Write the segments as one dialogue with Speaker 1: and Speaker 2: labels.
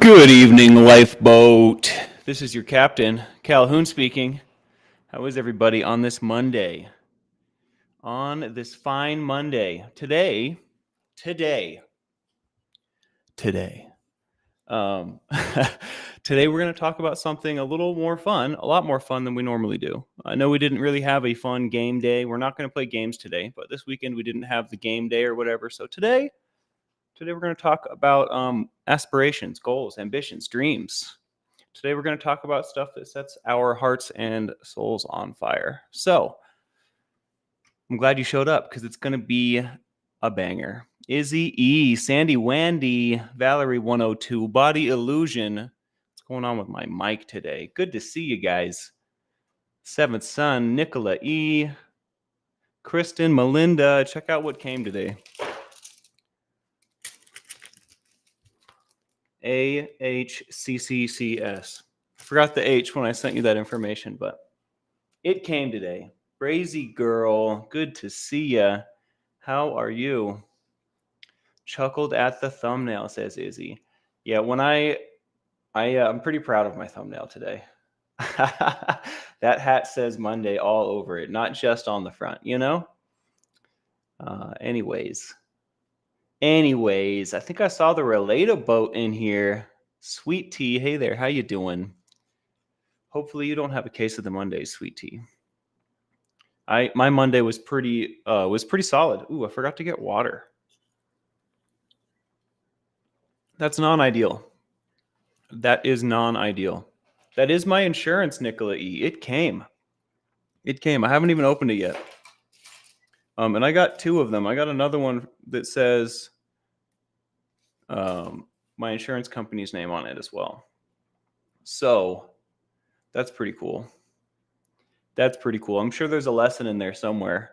Speaker 1: Good evening, lifeboat. This is your captain, Calhoun speaking. How is everybody on this Monday? On this fine Monday. Today. Today we're going to talk about something a little more fun, a lot more fun than we normally do. I know we didn't really have a fun game day. We're not going to play games today, but this weekend we didn't have the game day or whatever. So today we're going to talk about aspirations, goals, ambitions, dreams. Today we're going to talk about stuff that sets our hearts and souls on fire. So I'm glad you showed up because it's going to be a banger. Izzy E, Sandy Wandy, Valerie 102, Body Illusion. What's going on with my mic today? Good to see you guys. Seventh Son, Nicola E, Kristen, Melinda. Check out what came today. AHCCCS. I forgot the H when I sent you that information, but it came today. Brazy girl, good to see ya. How are you? Chuckled at the thumbnail, says Izzy. Yeah, when I'm pretty proud of my thumbnail today. That hat says Monday all over it, not just on the front, you know? Anyways, I think I saw the Relata-boat in here. Sweet Tea, hey there, how you doing? Hopefully you don't have a case of the Mondays, Sweet Tea. My Monday was pretty solid. Ooh, I forgot to get water. That's non-ideal. That is non-ideal. That is my insurance, Nicola E. It came. I haven't even opened it yet. And I got two of them. I got another one that says my insurance company's name on it as well. So that's pretty cool. I'm sure there's a lesson in there somewhere.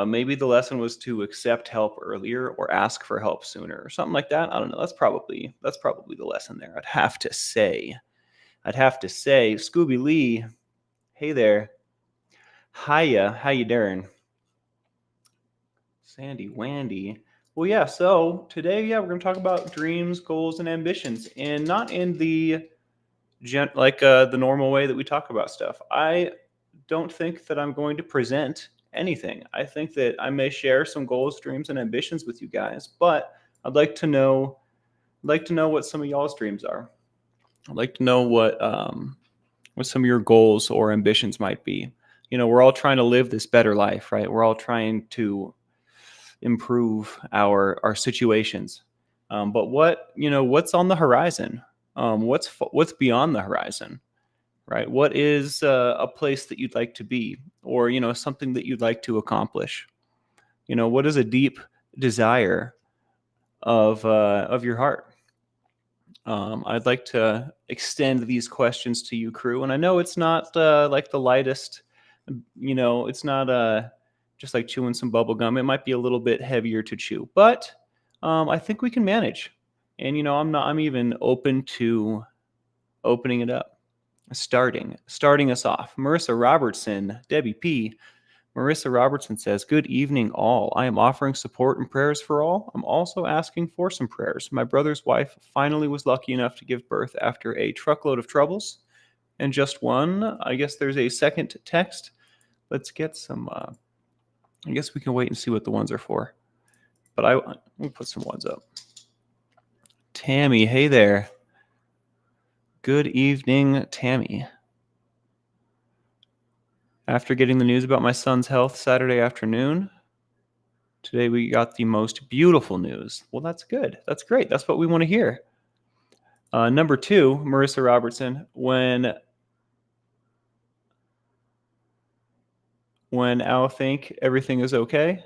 Speaker 1: Maybe the lesson was to accept help earlier or ask for help sooner or something like that. I don't know. That's probably the lesson there. I'd have to say. Scooby Lee, hey there. Hiya, how you doing? Sandy Wandy. Well, yeah, so today, we're going to talk about dreams, goals, and ambitions, and not in the normal way that we talk about stuff. I don't think that I'm going to present anything. I think that I may share some goals, dreams, and ambitions with you guys, but I'd like to know what some of y'all's dreams are. I'd like to know what some of your goals or ambitions might be. You know, we're all trying to live this better life, right? We're all trying to improve our situations. But what's on the horizon? What's beyond the horizon? Right? What is a place that you'd like to be, or something that you'd like to accomplish? What is a deep desire of your heart? I'd like to extend these questions to you, crew, and I know it's not like the lightest. It's not just like chewing some bubble gum. It might be a little bit heavier to chew, but I think we can manage. And I'm even open to opening it up. Starting us off. Marissa Robertson, Debbie P. Marissa Robertson says, good evening, all. I am offering support and prayers for all. I'm also asking for some prayers. My brother's wife finally was lucky enough to give birth after a truckload of troubles. And just one, I guess there's a second text. Let's get some, I guess we can wait and see what the ones are for. But we'll put some ones up. Tammy, hey there. Good evening, Tammy. After getting the news about my son's health Saturday afternoon, today we got the most beautiful news. Well, that's good. That's great. That's what we want to hear. Number 2, Marissa Robertson, when Al think everything is okay,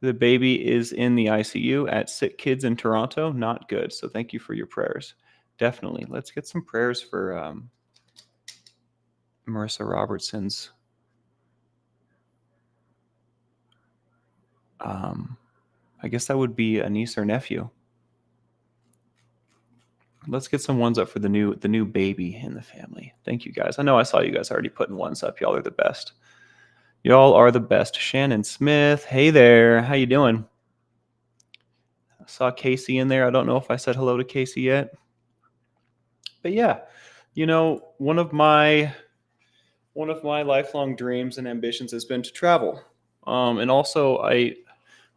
Speaker 1: the baby is in the ICU at Sick Kids in Toronto. Not good. So thank you for your prayers. Definitely. Let's get some prayers for Marissa Robertson's I guess that would be a niece or nephew. Let's get some ones up for the new baby in the family. Thank you guys. I know I saw you guys already putting ones up. Y'all are the best. Y'all are the best. Shannon Smith, hey there. How you doing? I saw Casey in there. I don't know if I said hello to Casey yet. But yeah, one of my lifelong dreams and ambitions has been to travel. And also, I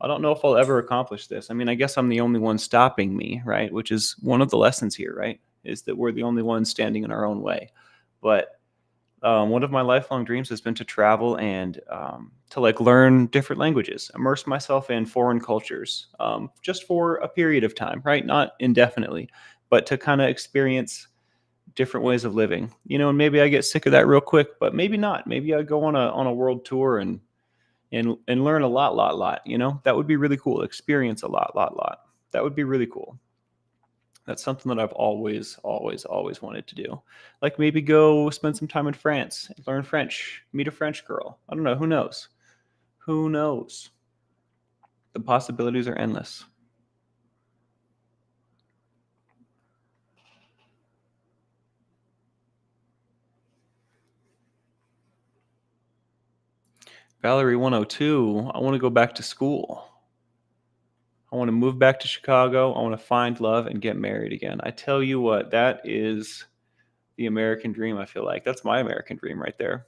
Speaker 1: don't know if I'll ever accomplish this. I mean, I guess I'm the only one stopping me, right? Which is one of the lessons here, right? Is that we're the only ones standing in our own way. But one of my lifelong dreams has been to travel and to like learn different languages, immerse myself in foreign cultures, just for a period of time, right? Not indefinitely, but to kind of experience different ways of living. And maybe I get sick of that real quick, but maybe not. Maybe I go on a world tour and learn a lot. That would be really cool. Experience a lot. That would be really cool. That's something that I've always wanted to do. Like maybe go spend some time in France, learn French, meet a French girl. I don't know. Who knows? Who knows? The possibilities are endless. Valerie 102, I want to go back to school. I want to move back to Chicago. I want to find love and get married again. I tell you what, that is the American dream, I feel like. That's my American dream right there.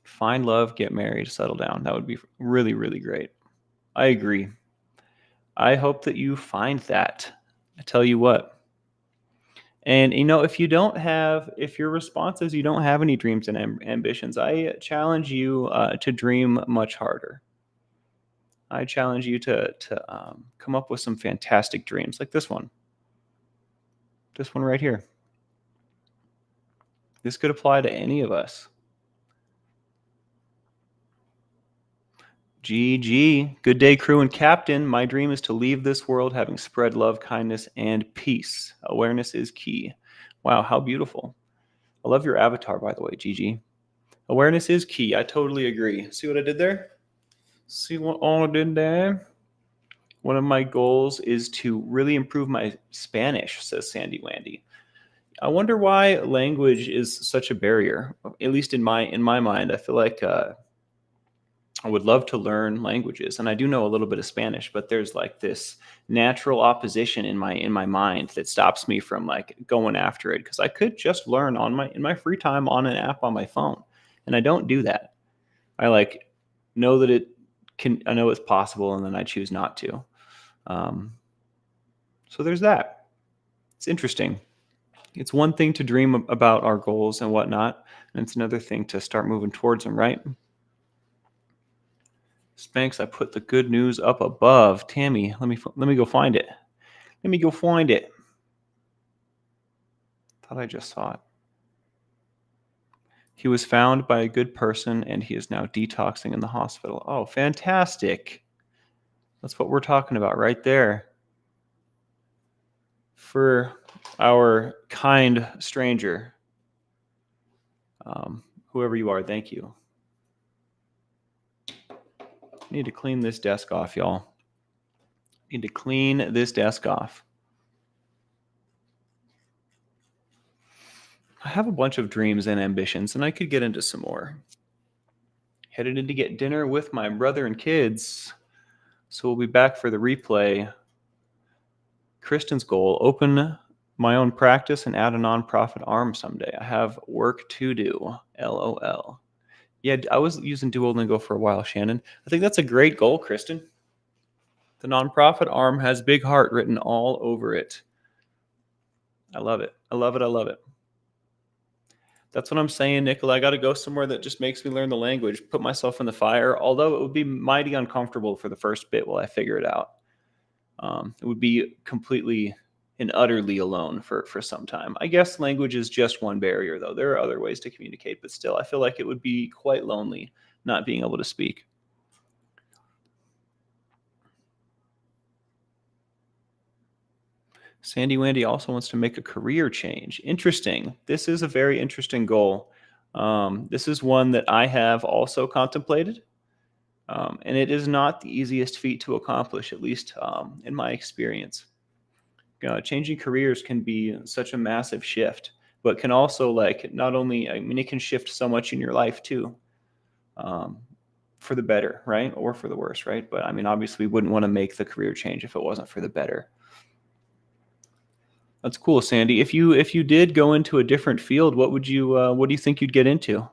Speaker 1: Find love, get married, settle down. That would be really, really great. I agree. I hope that you find that. I tell you what. And if your response is you don't have any dreams and ambitions, I challenge you to dream much harder. I challenge you to come up with some fantastic dreams like this one. This one right here. This could apply to any of us. GG. Good day, crew and captain. My dream is to leave this world having spread love, kindness, and peace. Awareness is key. Wow, how beautiful. I love your avatar, by the way, GG. Awareness is key. I totally agree. See what I did there? See what I did there? One of my goals is to really improve my Spanish, says Sandy Wandy. I wonder why language is such a barrier. At least in my mind, I feel like I would love to learn languages, and I do know a little bit of Spanish, but there's like this natural opposition in my mind that stops me from like going after it because I could just learn in my free time on an app on my phone, and I don't do that. I like know that it can. I know it's possible, and then I choose not to. Um, so there's that. It's interesting. It's one thing to dream about our goals and whatnot, and it's another thing to start moving towards them, right? Spanx, I put the good news up above. Tammy, let me go find it. Let me go find it. Thought I just saw it. He was found by a good person, and he is now detoxing in the hospital. Oh, fantastic. That's what we're talking about right there. For our kind stranger, whoever you are, thank you. I need to clean this desk off, y'all. Need to clean this desk off. I have a bunch of dreams and ambitions, and I could get into some more. Headed in to get dinner with my brother and kids. So we'll be back for the replay. Kristen's goal, open my own practice and add a nonprofit arm someday. I have work to do. LOL. Yeah, I was using Duolingo for a while, Shannon. I think that's a great goal, Kristen. The nonprofit arm has big heart written all over it. I love it. I love it. I love it. That's what I'm saying, Nicola. I got to go somewhere that just makes me learn the language, put myself in the fire, although it would be mighty uncomfortable for the first bit while I figure it out. It would be completely and utterly alone for some time. I guess language is just one barrier, though. There are other ways to communicate, but still, I feel like it would be quite lonely not being able to speak. Sandy Wandy also wants to make a career change. Interesting. This is a very interesting goal. This is one that I have also contemplated. And it is not the easiest feat to accomplish, at least in my experience. Changing careers can be such a massive shift, but can also not only, I mean, it can shift so much in your life too, for the better, right? Or for the worse, right? But I mean, obviously we wouldn't want to make the career change if it wasn't for the better. That's cool, Sandy. If you did go into a different field, what do you think you'd get into?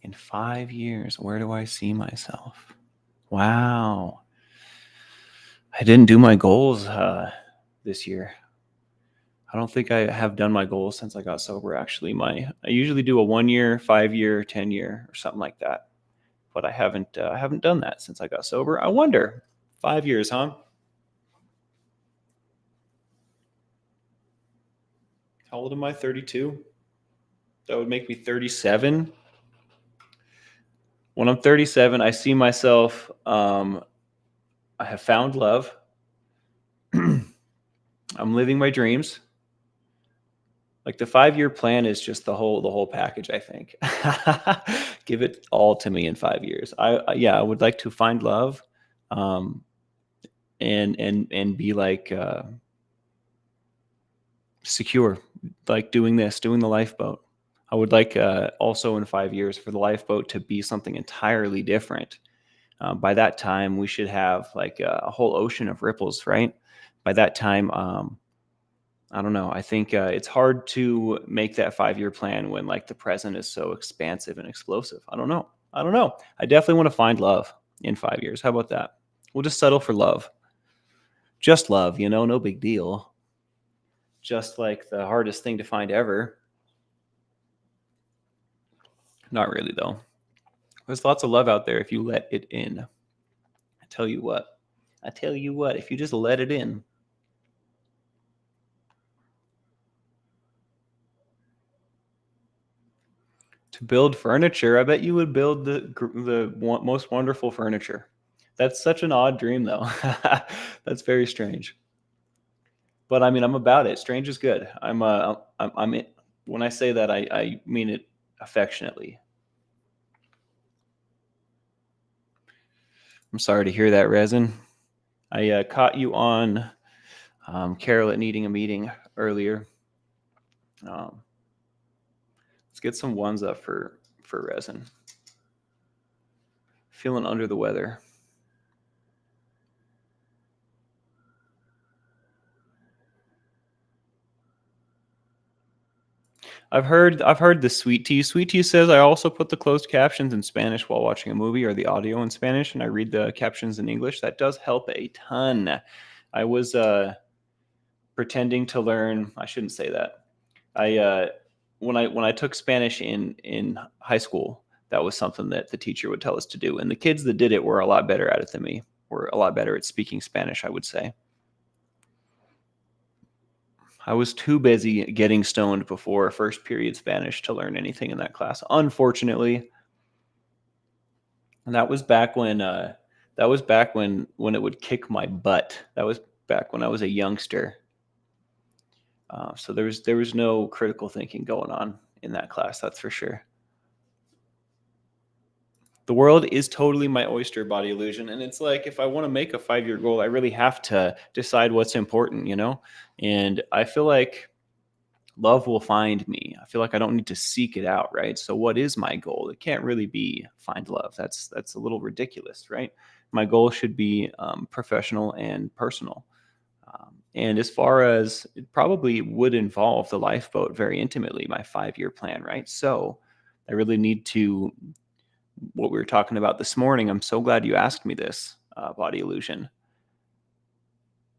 Speaker 1: In 5 years, where do I see myself? Wow. I didn't do my goals this year. I don't think I have done my goals since I got sober. Actually, I usually do a 1 year, 5 year, 10 year, or something like that. But I haven't done that since I got sober. I wonder. 5 years, huh? How old am I? 32. That would make me 37. When I'm 37, I see myself. I have found love. I'm living my dreams. Like the 5 year plan is just the whole package, I think. Give it all to me in 5 years. Yeah, I would like to find love, um, and be like secure, like doing the lifeboat. I would like also in 5 years for the lifeboat to be something entirely different. By that time, we should have like a whole ocean of ripples, right? By that time, I don't know. I think it's hard to make that 5 year plan when like the present is so expansive and explosive. I don't know. I don't know. I definitely want to find love in 5 years. How about that? We'll just settle for love. Just love, no big deal. Just like the hardest thing to find ever. Not really, though. There's lots of love out there if you let it in. I tell you what. I tell you what, if you just let it in. To build furniture, I bet you would build the most wonderful furniture. That's such an odd dream, though. That's very strange. But I mean, I'm about it. Strange is good. I'm in, when I say that, I mean it affectionately. I'm sorry to hear that, Resin. I caught you on Carol needing a meeting earlier. Um, let's get some ones up for Resin. Feeling under the weather. I've heard the sweet tea. Sweet tea says I also put the closed captions in Spanish while watching a movie, or the audio in Spanish, and I read the captions in English. That does help a ton. I was pretending to learn. I shouldn't say that. I when I took Spanish in high school, that was something that the teacher would tell us to do, and the kids that did it were a lot better at it than me. Were a lot better at speaking Spanish, I would say. I was too busy getting stoned before first period Spanish to learn anything in that class, unfortunately. And that was back when it would kick my butt. That was back when I was a youngster. So there was no critical thinking going on in that class, that's for sure. The world is totally my oyster, Body Illusion, and it's like if I want to make a 5 year goal, I really have to decide what's important. And I feel like love will find me. I feel like I don't need to seek it out, right? So what is my goal? It can't really be find love. That's a little ridiculous, right? My goal should be professional and personal. And as far as it probably would involve the lifeboat very intimately, my 5 year plan, right? So I really need to, what we were talking about this morning. I'm so glad you asked me this, Body Illusion.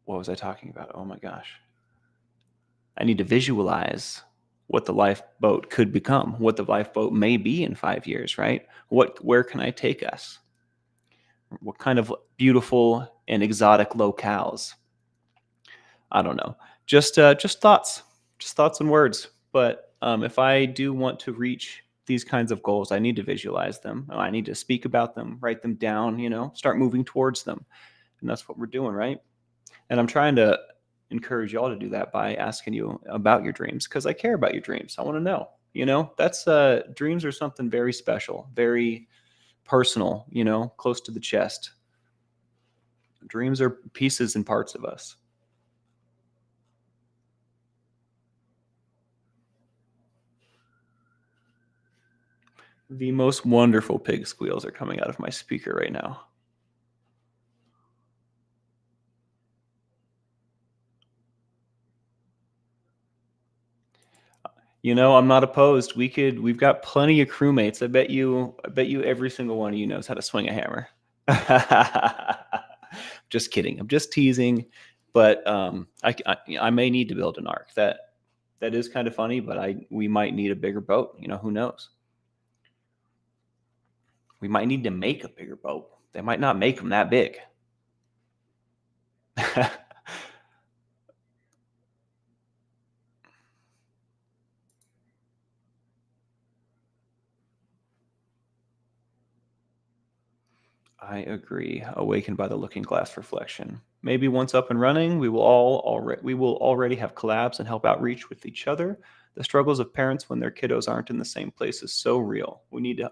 Speaker 1: What was I talking about? Oh my gosh. I need to visualize what the lifeboat could become, what the lifeboat may be in 5 years, right? Where can I take us? What kind of beautiful and exotic locales? I don't know. Just thoughts and words. But if I do want to reach these kinds of goals, I need to visualize them. I need to speak about them, write them down. Start moving towards them, and that's what we're doing, right? And I'm trying to encourage y'all to do that by asking you about your dreams because I care about your dreams. I want to know. That's dreams are something very special, very personal. Close to the chest. Dreams are pieces and parts of us. The most wonderful pig squeals are coming out of my speaker right now. I'm not opposed. We've got plenty of crewmates. I bet you every single one of you knows how to swing a hammer. Just kidding. I'm just teasing, but I may need to build an ark. That is kind of funny, but we might need a bigger boat. Who knows? We might need to make a bigger boat. They might not make them that big. I agree. Awakened by the looking glass reflection. Maybe once up and running, we will already have collabs and help outreach with each other. The struggles of parents when their kiddos aren't in the same place is so real. We need to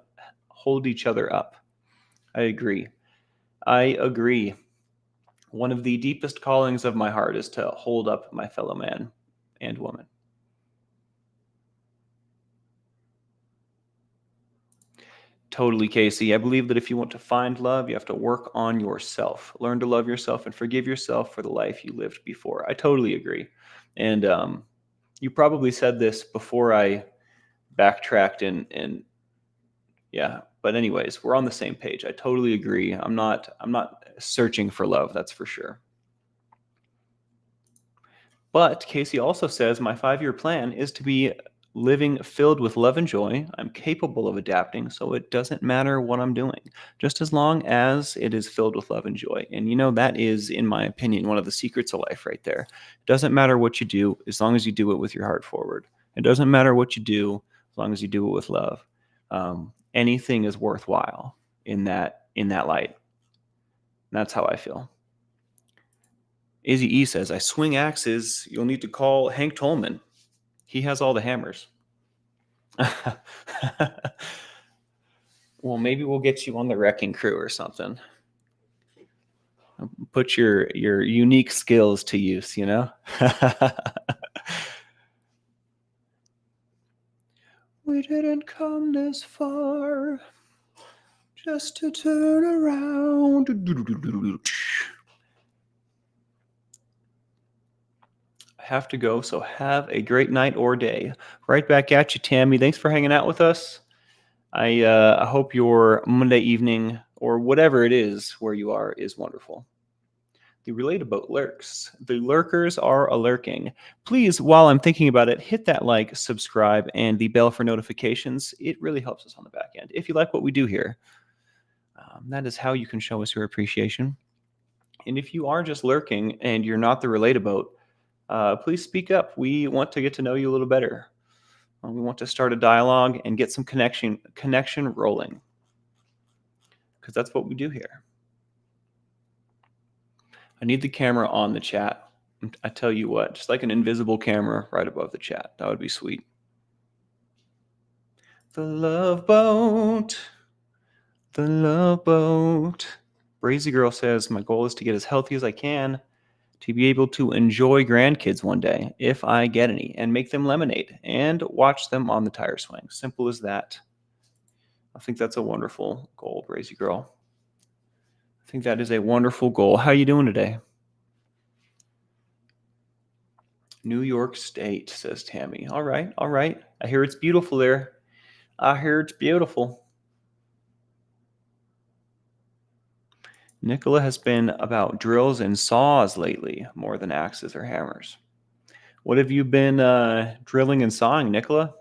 Speaker 1: hold each other up. I agree. I agree. One of the deepest callings of my heart is to hold up my fellow man and woman. Totally, Casey. I believe that if you want to find love, you have to work on yourself. Learn to love yourself and forgive yourself for the life you lived before. I totally agree. And you probably said this before I backtracked and yeah. But anyways, we're on the same page. I totally agree. I'm not searching for love, that's for sure. But Casey also says my 5-year plan is to be living filled with love and joy. I'm capable of adapting, so it doesn't matter what I'm doing, just as long as it is filled with love and joy. And that is, in my opinion, one of the secrets of life right there. It doesn't matter what you do as long as you do it with your heart forward. It doesn't matter what you do as long as you do it with love. Anything is worthwhile in that light. That's how I feel. Izzy E says, I swing axes. You'll need to call Hank Tolman. He has all the hammers. Well, maybe we'll get you on the wrecking crew or something. Put your unique skills to use, We didn't come this far just to turn around. I have to go, so have a great night or day. Right back at you, Tammy. Thanks for hanging out with us. I hope your Monday evening or whatever it is where you are is wonderful. The related boat lurks. The lurkers are a lurking. Please, while I'm thinking about it, hit that like, subscribe, and the bell for notifications. It really helps us on the back end. If you like what we do here, that is how you can show us your appreciation. And if you are just lurking and you're not the related boat, please speak up. We want to get to know you a little better. We want to start a dialogue and get some connection rolling, because that's what we do here. I need the camera on the chat. I tell you what, just like an invisible camera right above the chat. That would be sweet. The Love Boat. The Love Boat. Brazy Girl says, my goal is to get as healthy as I can to be able to enjoy grandkids one day, if I get any, and make them lemonade and watch them on the tire swing. Simple as that. I think that's a wonderful goal, Brazy Girl. I think that is a wonderful goal. How are you doing today? New York State, says Tammy. All right, all right. I hear it's beautiful there. I hear it's beautiful. Nicola has been about drills and saws lately, more than axes or hammers. What have you been drilling and sawing, Nicola?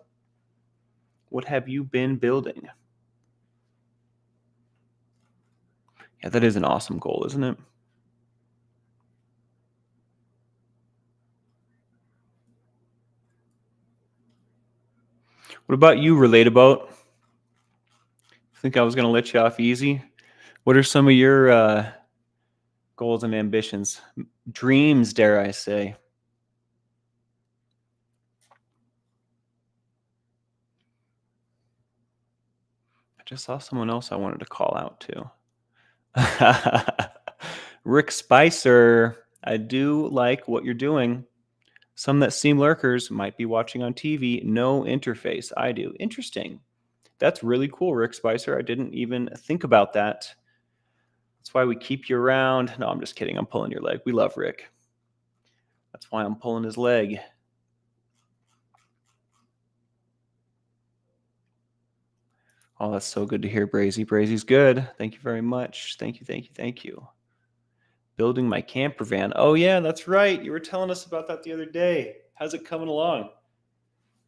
Speaker 1: What have you been building? Yeah, that is an awesome goal, isn't it? What about you, Relatabout? Think I was going to let you off easy? What are some of your goals and ambitions? Dreams, dare I say? I just saw someone else I wanted to call out too. Rick Spicer, I do like what you're doing. Some that seem lurkers might be watching on TV. No interface. I do. Interesting. That's really cool, Rick Spicer. I didn't even think about that. That's why we keep you around. No, I'm just kidding. I'm pulling your leg. We love Rick. That's why I'm pulling his leg. Oh, that's so good to hear, Brazy. Brazy's good. Thank you very much. Thank you, thank you, thank you. Building my camper van. Oh, yeah, that's right. You were telling us about that the other day. How's it coming along?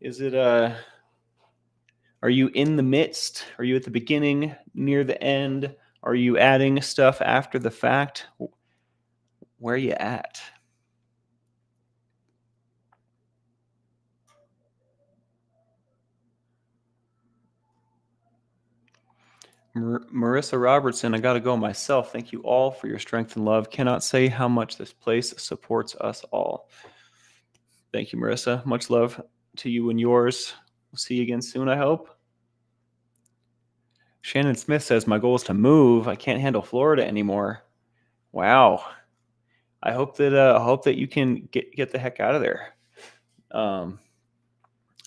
Speaker 1: Is it, are you in the midst? Are you at the beginning, near the end? Are you adding stuff after the fact? Where are you at? Marissa Robertson, I got to go myself. Thank you all for your strength and love. Cannot say how much this place supports us all. Thank you, Marissa. Much love to you and yours. We'll see you again soon, I hope. Shannon Smith says, my goal is to move. I can't handle Florida anymore. Wow. I hope that you can get the heck out of there.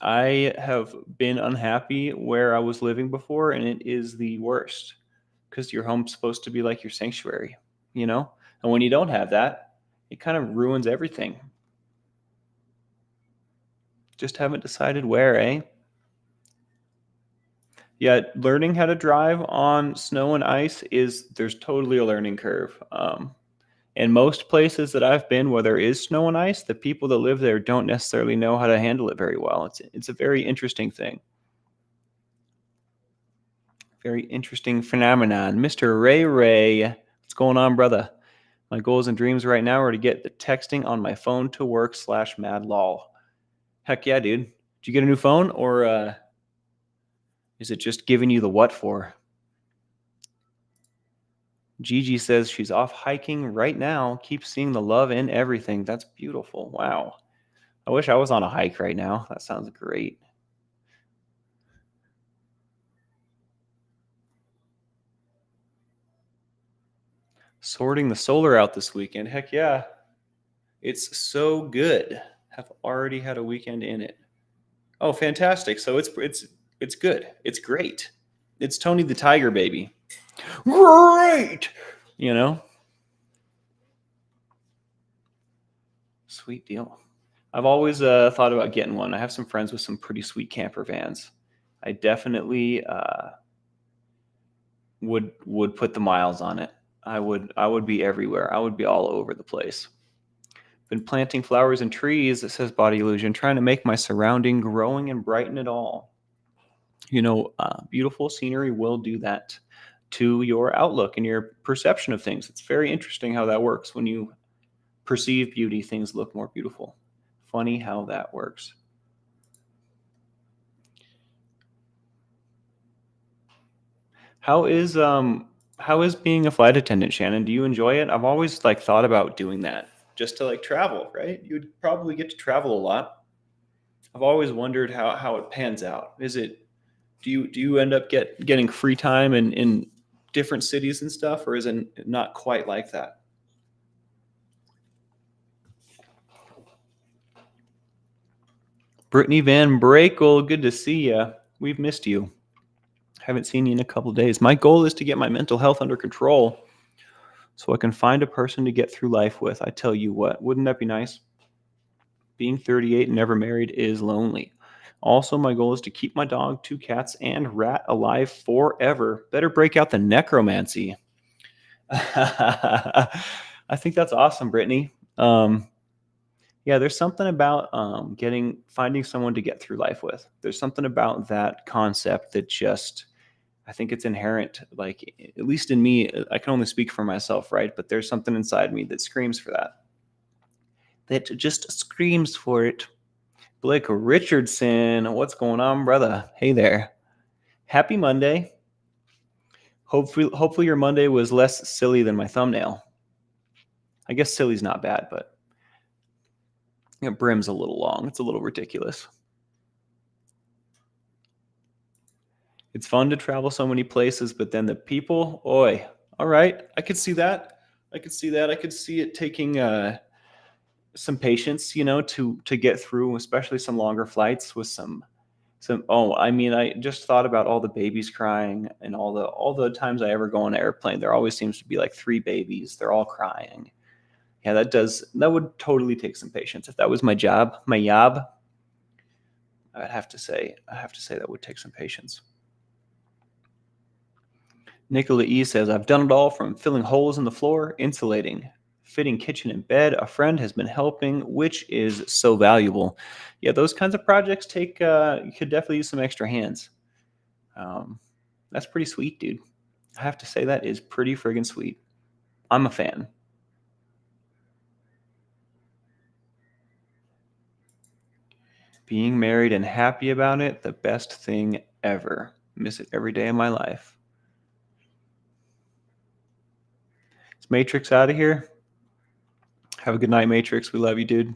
Speaker 1: I have been unhappy where I was living before, and it is the worst because your home's supposed to be like your sanctuary, you know? And when you don't have that, it kind of ruins everything. Just haven't decided where, eh? Yeah, learning how to drive on snow and ice there's totally a learning curve. In most places that I've been where there is snow and ice, the people that live there don't necessarily know how to handle it very well. It's a very interesting thing. Very interesting phenomenon. Mr. Ray, what's going on, brother? My goals and dreams right now are to get the texting on my phone to work /mad lol. Heck yeah, dude. Did you get a new phone, or is it just giving you the what for? Gigi says she's off hiking right now. Keep seeing the love in everything. That's beautiful. Wow. I wish I was on a hike right now. That sounds great. Sorting the solar out this weekend. Heck yeah. It's so good. Have already had a weekend in it. Oh, fantastic. So it's good. It's great. It's Tony the Tiger, baby. Great. You know? Sweet deal. I've always thought about getting one. I have some friends with some pretty sweet camper vans. I definitely would put the miles on it. I would be everywhere. I would be all over the place. Been planting flowers and trees, it says Body Illusion, trying to make my surrounding growing and brighten it all. You know, beautiful scenery will do that to your outlook and your perception of things. It's very interesting how that works. When you perceive beauty, things look more beautiful. Funny how that works. How is being a flight attendant, Shannon? Do you enjoy it? I've always like thought about doing that just to like travel, right? You'd probably get to travel a lot. I've always wondered how it pans out. Is it do you end up getting free time in different cities and stuff, or is it not quite like that? Brittany Van Brakel, good to see you. We've missed you. Haven't seen you in a couple of days. My goal is to get my mental health under control so I can find a person to get through life with. I tell you what, wouldn't that be nice? Being 38 and never married is lonely. Also, my goal is to keep my dog, 2 cats, and rat alive forever. Better break out the necromancy. I think that's awesome, Brittany. Yeah, there's something about finding someone to get through life with. There's something about that concept that just, I think it's inherent. Like, at least in me, I can only speak for myself, right? But there's something inside me that screams for that. That just screams for it. Blake Richardson, what's going on, brother? Hey there. Happy Monday. Hopefully your Monday was less silly than my thumbnail. I guess silly's not bad, but brim's a little long. It's a little ridiculous. It's fun to travel so many places, but then the people, oi. All right, I could see that. I could see it taking some patience, to get through, especially some longer flights with some So, oh, I mean, I just thought about all the babies crying and all the times I ever go on an airplane. There always seems to be like three babies. They're all crying. Yeah, that would totally take some patience. If that was my job, I have to say that would take some patience. Nicola E says, I've done it all from filling holes in the floor, insulating, fitting kitchen and bed. A friend has been helping, which is so valuable. Yeah, those kinds of projects you could definitely use some extra hands. Um, that's pretty sweet, dude. I have to say that is pretty friggin' sweet. I'm a fan. Being married and happy about it, the best thing ever. Miss it every day of my life. Is Matrix out of here? Have a good night, Matrix. We love you, dude.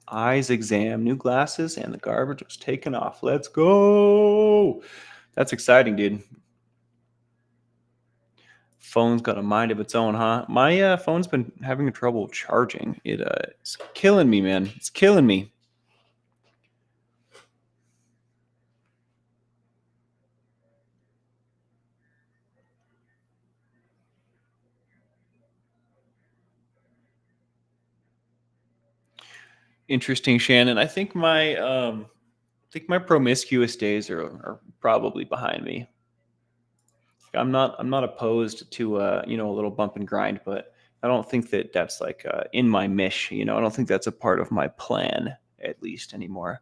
Speaker 1: Eyes exam, new glasses, and the garbage was taken off. Let's go. That's exciting, dude. Phone's got a mind of its own, huh? My phone's been having trouble charging. It's killing me, man. It's killing me. Interesting, Shannon. I think my promiscuous days are probably behind me. I'm not opposed to a little bump and grind, but I don't think that that's like in my mish. I don't think that's a part of my plan at least anymore.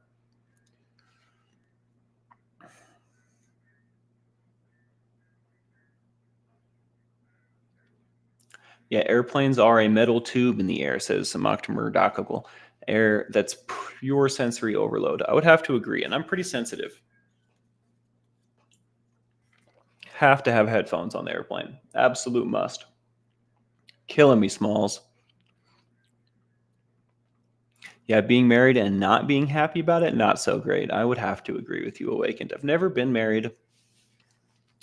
Speaker 1: Yeah, airplanes are a metal tube in the air, says Moctimer Dockable. Air that's pure sensory overload. I would have to agree, and I'm pretty sensitive. Have to have headphones on the airplane. Absolute must. Killing me, Smalls. Yeah, being married and not being happy about it, not so great. I would have to agree with you, Awakened. I've never been married,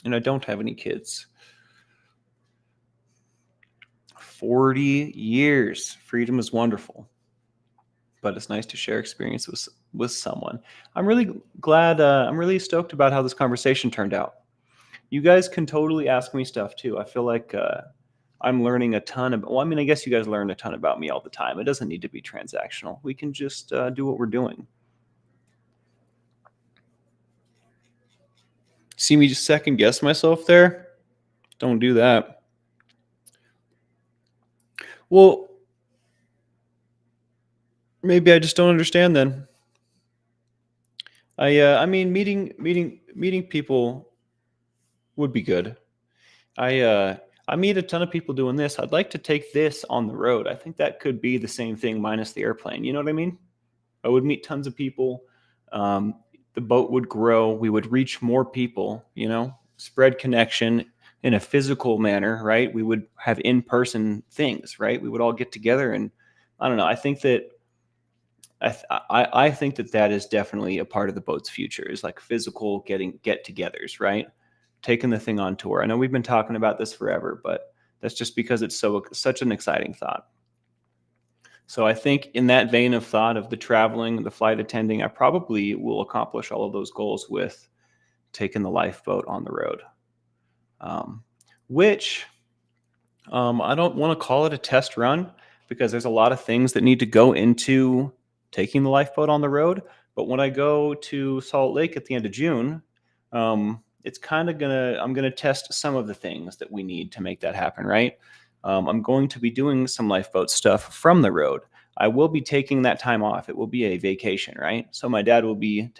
Speaker 1: and I don't have any kids. 40 years. Freedom is wonderful, but it's nice to share experience with someone. I'm really glad. I'm really stoked about how this conversation turned out. You guys can totally ask me stuff too. I feel like I'm learning a ton about. Well, I mean, I guess you guys learn a ton about me all the time. It doesn't need to be transactional. We can just do what we're doing. See me just second guess myself there? Don't do that. Well, maybe I just don't understand then. I mean, meeting people would be good. I meet a ton of people doing this. I'd like to take this on the road. I think that could be the same thing minus the airplane. You know what I mean? I would meet tons of people. Um, the boat would grow. We would reach more people. Spread connection in a physical manner, right? We would have in-person things, right? We would all get together, and I don't know. I think that is definitely a part of the boat's future is like physical get-togethers, right? Taking the thing on tour. I know we've been talking about this forever, but that's just because it's such an exciting thought. So I think in that vein of thought of the traveling, the flight attending, I probably will accomplish all of those goals with taking the lifeboat on the road. Which I don't want to call it a test run because there's a lot of things that need to go into taking the lifeboat on the road. But when I go to Salt Lake at the end of June, it's kind of I'm gonna test some of the things that we need to make that happen, right? I'm going to be doing some lifeboat stuff from the road. I will be taking that time off. It will be a vacation, right? So my dad will be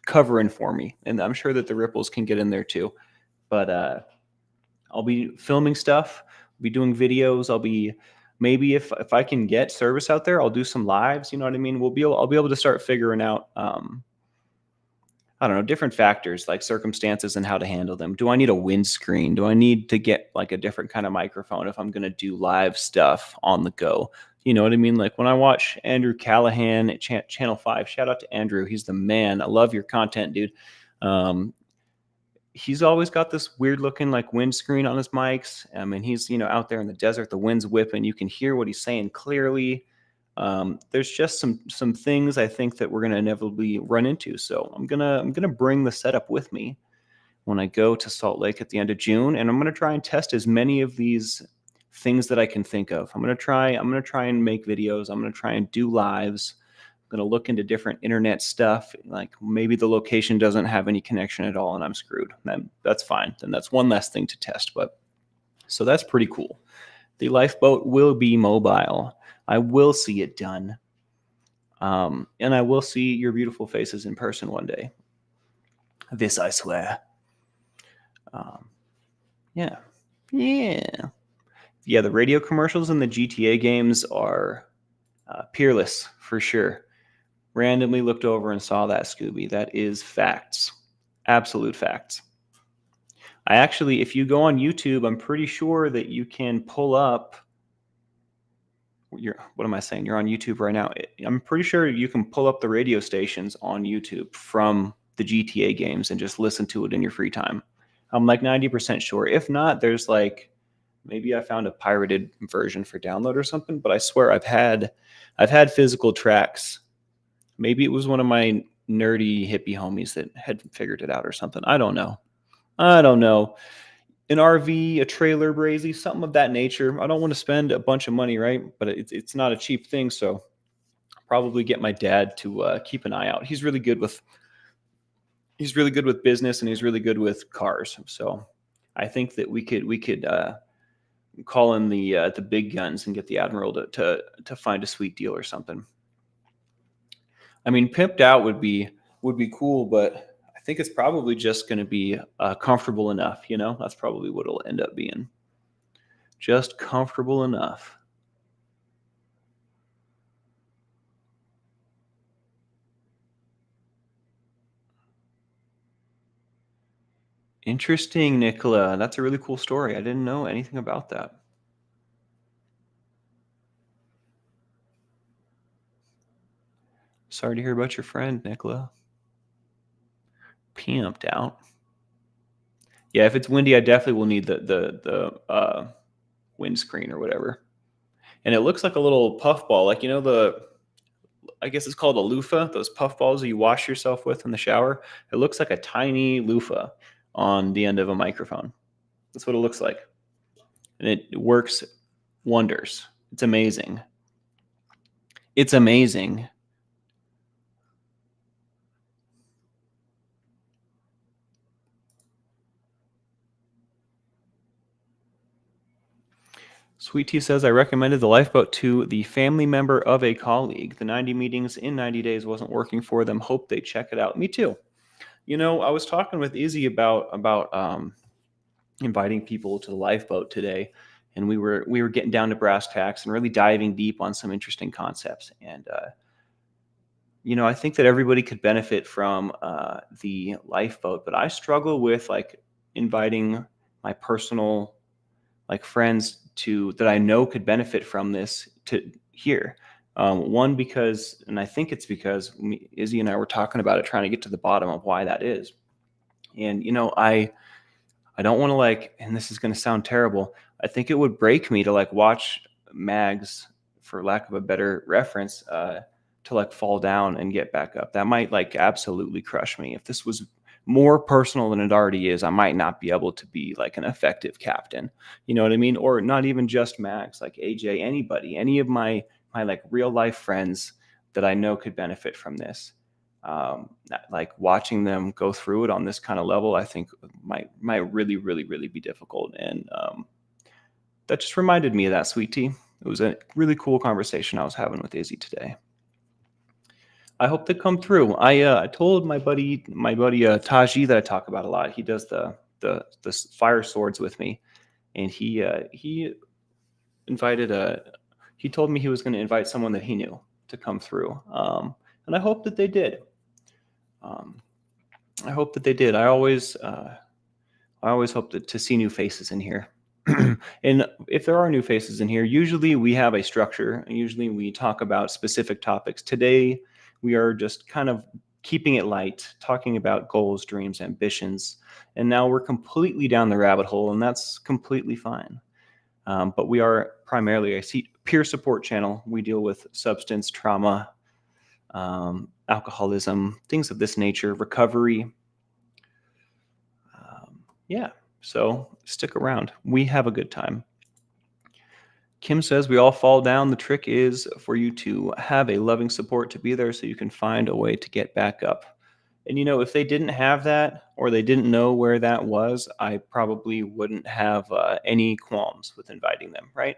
Speaker 1: covering for me, and I'm sure that the ripples can get in there too. But I'll be filming stuff, be doing videos. I'll be maybe if I can get service out there, I'll do some lives. You know what I mean? I'll be able to start figuring out I don't know, different factors like circumstances and how to handle them. Do I need a windscreen? Do I need to get like a different kind of microphone if I'm going to do live stuff on the go? You know what I mean? Like when I watch Andrew Callahan at Channel 5, shout out to Andrew. He's the man. I love your content, dude. He's always got this weird looking like windscreen on his mics. I mean, he's, out there in the desert, the wind's whipping. You can hear what he's saying clearly. There's just some things I think that we're going to inevitably run into. So I'm gonna bring the setup with me when I go to Salt Lake at the end of June, and I'm going to try and test as many of these things that I can think of. I'm going to try and make videos. I'm going to try and do lives. I'm going to look into different internet stuff. Like maybe the location doesn't have any connection at all and I'm screwed. That's fine. Then that's one less thing to test. But so that's pretty cool. The lifeboat will be mobile. I will see it done. And I will see your beautiful faces in person one day. This I swear. Um, yeah. Yeah. Yeah, the radio commercials in the GTA games are peerless for sure. Randomly looked over and saw that, Scooby. That is facts. Absolute facts. I actually, if you go on YouTube, I'm pretty sure that you can pull up what am I saying? You're on YouTube right now. I'm pretty sure you can pull up the radio stations on YouTube from the GTA games and just listen to it in your free time. I'm like 90% sure. If not, there's like maybe I found a pirated version for download or something, but I swear I've had physical tracks. Maybe it was one of my nerdy hippie homies that had figured it out or something. I don't know. An RV, a trailer, Brazy, something of that nature. I don't want to spend a bunch of money, right? But it's not a cheap thing, so I'll probably get my dad to keep an eye out. He's really good with business and he's really good with cars. So I think that we could call in the big guns and get the admiral to find a sweet deal or something. I mean, pimped out would be cool, but I think it's probably just going to be comfortable enough. That's probably what it'll end up being. Just comfortable enough. Interesting, Nicola. That's a really cool story. I didn't know anything about that. Sorry to hear about your friend, Nicola. Pimped out. Yeah, if it's windy, I definitely will need the windscreen or whatever. And it looks like a little puff ball, like I guess it's called a loofah. Those puff balls that you wash yourself with in the shower. It looks like a tiny loofah on the end of a microphone. That's what it looks like, and it works wonders. It's amazing. It's amazing. Sweet Tea says, I recommended the lifeboat to the family member of a colleague. The 90 meetings in 90 days wasn't working for them. Hope they check it out. Me too. I was talking with Izzy about inviting people to the lifeboat today, and we were getting down to brass tacks and really diving deep on some interesting concepts. And I think that everybody could benefit from the lifeboat, but I struggle with like inviting my personal like friends that I know could benefit from this to here. One, because, and I think it's because Izzy and I were talking about it, trying to get to the bottom of why that is. And I don't want to and this is going to sound terrible. I think it would break me to watch mags, for lack of a better reference, to fall down and get back up. That might absolutely crush me. If this was more personal than it already is, I might not be able to be an effective captain. You know what I mean? Or not even just Max, like AJ, anybody, any of my real life friends that I know could benefit from this. Watching them go through it on this kind of level, I think might really, really, really be difficult. And that just reminded me of that, Sweet Tea. It was a really cool conversation I was having with Izzy today. I hope they come through. I told my buddy Taji that I talk about a lot. He does the fire swords with me, and he invited he told me he was going to invite someone that he knew to come through. And I hope that they did. I hope that they did. I always hope to see new faces in here. And if there are new faces in here, usually we have a structure. Usually we talk about specific topics. Today, we are just kind of keeping it light, talking about goals, dreams, ambitions. And now we're completely down the rabbit hole, and that's completely fine. But we are primarily a peer support channel. We deal with substance trauma, alcoholism, things of this nature, recovery. Yeah, so stick around. We have a good time. Kim says we all fall down. The trick is for you to have a loving support to be there so you can find a way to get back up. And if they didn't have that or they didn't know where that was, I probably wouldn't have any qualms with inviting them, right?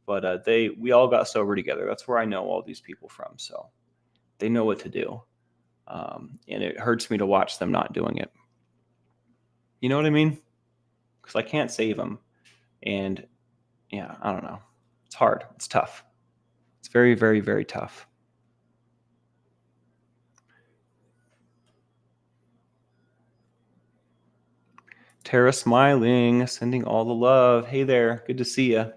Speaker 1: But we all got sober together. That's where I know all these people from, so they know what to do. And it hurts me to watch them not doing it. You know what I mean? Because I can't save them. And yeah, I don't know. It's hard. It's tough. It's very, very, very tough. Tara smiling, sending all the love. Hey there. Good to see you.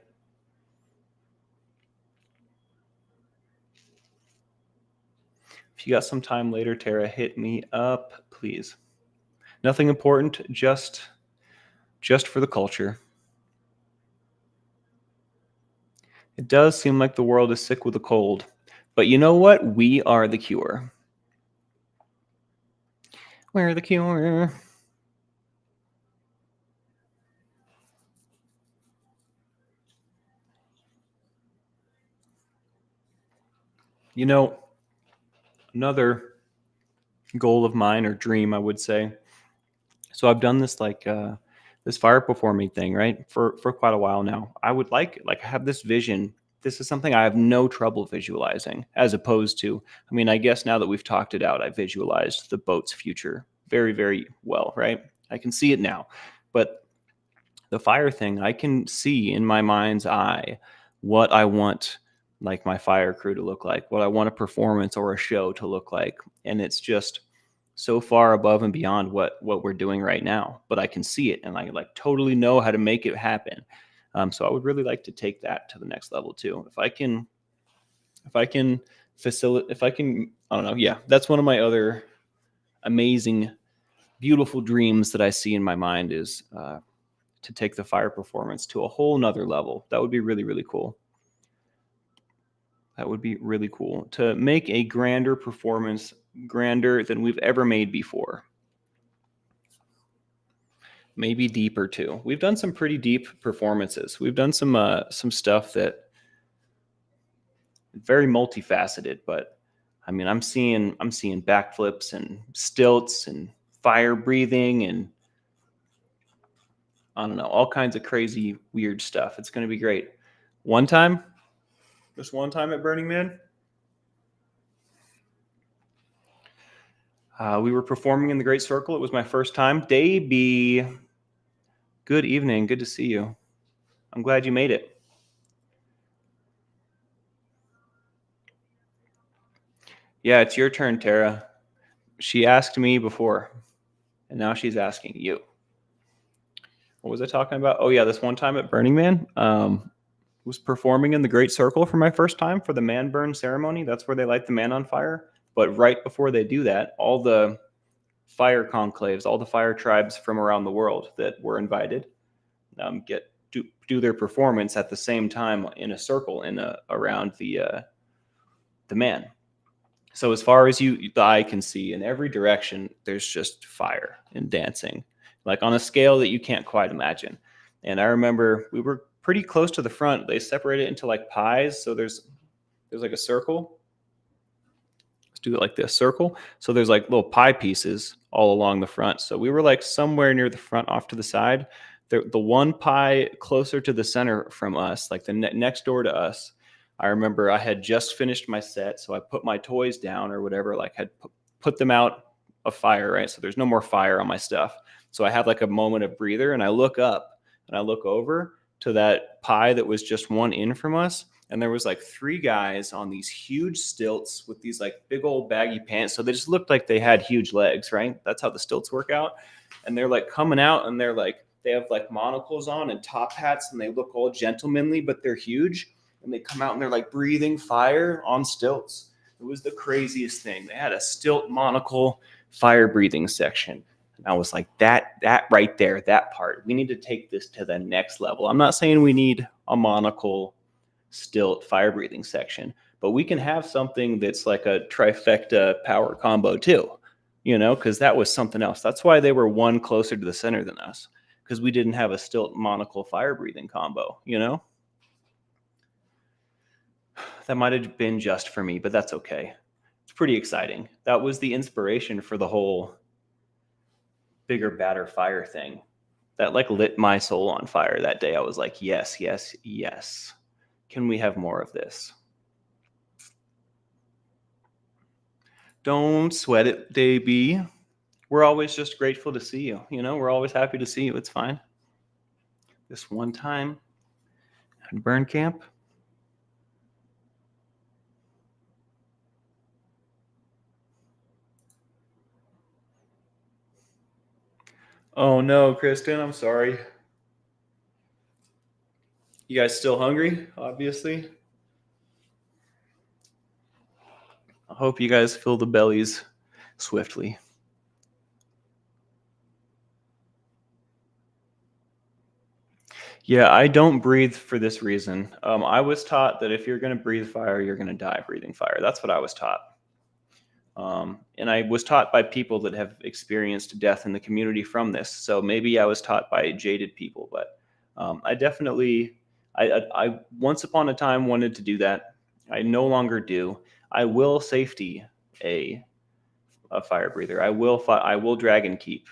Speaker 1: If you got some time later, Tara, hit me up, please. Nothing important, just for the culture. It does seem like the world is sick with a cold. But you know what? We are the cure. We're the cure. Another goal of mine or dream, I would say. So I've done this this fire performing thing, right? For quite a while now. I would like I have this vision. This is something I have no trouble visualizing, as opposed to, I guess now that we've talked it out, I visualized the boat's future very, very well, right? I can see it now. But the fire thing, I can see in my mind's eye what I want my fire crew to look like, what I want a performance or a show to look like. And it's just so far above and beyond what we're doing right now, but I can see it and I totally know how to make it happen. So I would really like to take that to the next level too. If I can facilitate, I don't know. Yeah, that's one of my other amazing, beautiful dreams that I see in my mind is to take the fire performance to a whole nother level. That would be really, really cool. That would be really cool to make a grander performance, grander than we've ever made before. Maybe deeper too. We've done some pretty deep performances. We've done some stuff that very multifaceted, but I'm seeing backflips and stilts and fire breathing and I don't know, all kinds of crazy weird stuff. It's going to be great. Just one time at Burning Man, we were performing in the Great Circle. It was my first time. Davey, good evening. Good to see you. I'm glad you made it. Yeah, it's your turn, Tara. She asked me before, and now she's asking you. What was I talking about? Oh, yeah, this one time at Burning Man. Was performing in the Great Circle for my first time for the man burn ceremony. That's where they light the man on fire. But right before they do that, all the fire conclaves, all the fire tribes from around the world that were invited get to do their performance at the same time in a circle around the man. So as far as the eye can see, in every direction, there's just fire and dancing, on a scale that you can't quite imagine. And I remember we were pretty close to the front. They separated it into pies. So there's a circle. Let's do it like this circle. So there's little pie pieces all along the front. So we were somewhere near the front off to the side. The one pie closer to the center from us, the next door to us, I remember I had just finished my set. So I put my toys down or whatever, had put them out of fire, right? So there's no more fire on my stuff. So I have a moment of breather and I look up and I look over to that pie that was just one in from us. And there was 3 guys on these huge stilts with these big old baggy pants. So they just looked like they had huge legs, right? That's how the stilts work out. And they're coming out and they're they have monocles on and top hats and they look all gentlemanly, but they're huge. And they come out and they're breathing fire on stilts. It was the craziest thing. They had a stilt monocle fire breathing section. And I was that right there, that part, we need to take this to the next level. I'm not saying we need a monocle stilt fire breathing section, but we can have something that's like a trifecta power combo too, because that was something else. That's why they were one closer to the center than us, because we didn't have a stilt monocle fire breathing combo. That might have been just for me, but that's okay. It's pretty exciting. That was the inspiration for the whole bigger, badder fire thing. That like lit my soul on fire that day. I was like, yes, yes, yes. Can we have more of this? Don't sweat it, Davey. We're always just grateful to see you. We're always happy to see you. It's fine. This one time at burn camp, oh no, Kristen, I'm sorry. You guys still hungry? Obviously. I hope you guys fill the bellies swiftly. Yeah, I don't breathe for this reason. I was taught that if you're going to breathe fire, you're going to die breathing fire. That's what I was taught. And I was taught by people that have experienced death in the community from this. So maybe I was taught by jaded people, but I definitely, I once upon a time wanted to do that. I no longer do. I will safety a fire breather. I will dragon keep,